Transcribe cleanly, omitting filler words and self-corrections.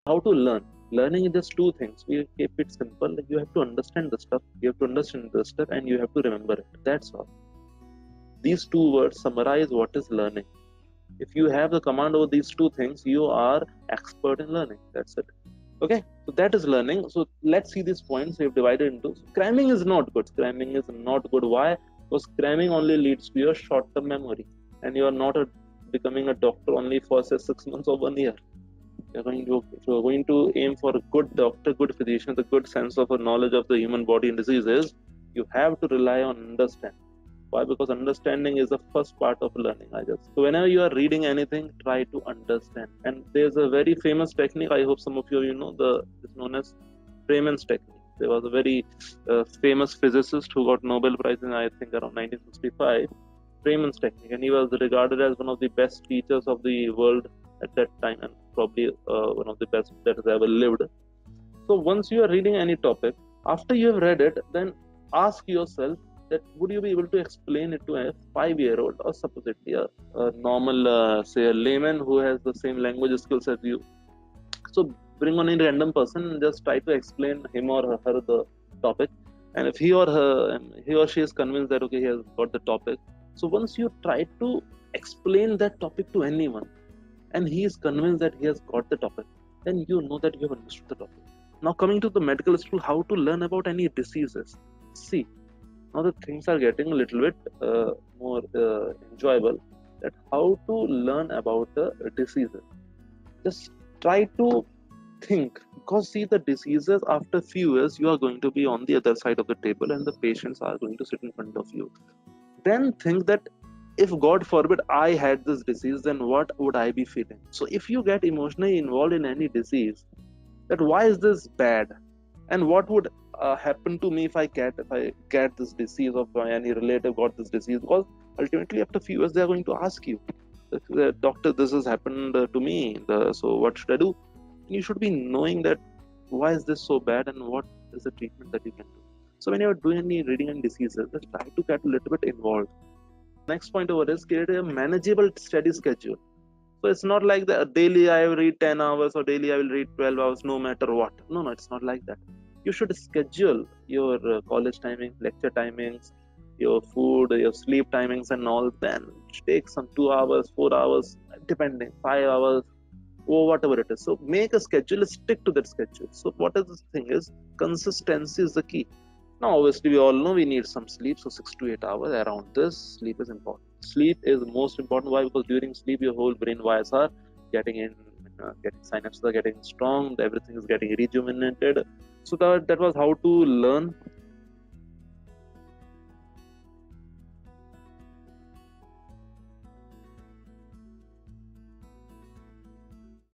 How to learn? Learning is just two things. We keep it simple. You have to understand the stuff. You have to understand the stuff, and you have to remember it. That's all. These two words summarize what is learning. If you have the command over these two things, you are expert in learning. That's it. Okay, so that is learning. So let's see these points we have divided into. Cramming is not good. Cramming is not good. Why? Because cramming only leads to your short-term memory, and you are not becoming a doctor only for say 6 months or 1 year. If you're going to aim for a good doctor, good physician, the good sense of a knowledge of the human body and diseases, you have to rely on understanding. Why? Because understanding is the first part of learning. So whenever you are reading anything, try to understand. And there's a very famous technique. I hope some of you know it's known as Freeman's technique. There was a very famous physicist who got Nobel Prize in I think around 1965. Freeman's technique, and he was regarded as one of the best teachers of the world at that time, and probably one of the best that has ever lived. So once you are reading any topic, after you have read it, then ask yourself that would you be able to explain it to a 5-year-old, or supposedly a normal, say a layman who has the same language skills as you. So bring on a random person and just try to explain him or her the topic. And if he or she is convinced that okay, he has got the topic. So once you try to explain that topic to anyone, and he is convinced that he has got the topic, then you know that you have understood the topic. Now coming to the medical school, how to learn about any diseases. See, now the things are getting a little bit more enjoyable. That how to learn about the diseases. Just try to think, because see, the diseases after few years you are going to be on the other side of the table, and the patients are going to sit in front of you. Then think that if God forbid I had this disease, then what would I be feeling? So if you get emotionally involved in any disease, that why is this bad, and what would happen to me if I get this disease, or any relative got this disease? Because ultimately after few years they are going to ask you, doctor, this has happened to me, so what should I do? And you should be knowing that why is this so bad, and what is the treatment that you can do. So when you are doing any reading and diseases, just try to get a little bit involved. Next point over is create a manageable study schedule. So it's not like the daily I will read 10 hours or daily I will read 12 hours no matter what. No, it's not like that. You should schedule your college timings, lecture timings, your food, your sleep timings and all. Then take some 2 hours, 4 hours, depending, 5 hours, or whatever it is. So make a schedule, stick to that schedule. So what is this thing is, consistency is the key. Now obviously we all know we need some sleep, so 6 to 8 hours around this. Sleep is important. Sleep is most important. Why? Because during sleep your whole brain wires are getting synapses are getting strong, everything is getting rejuvenated. So that was how to learn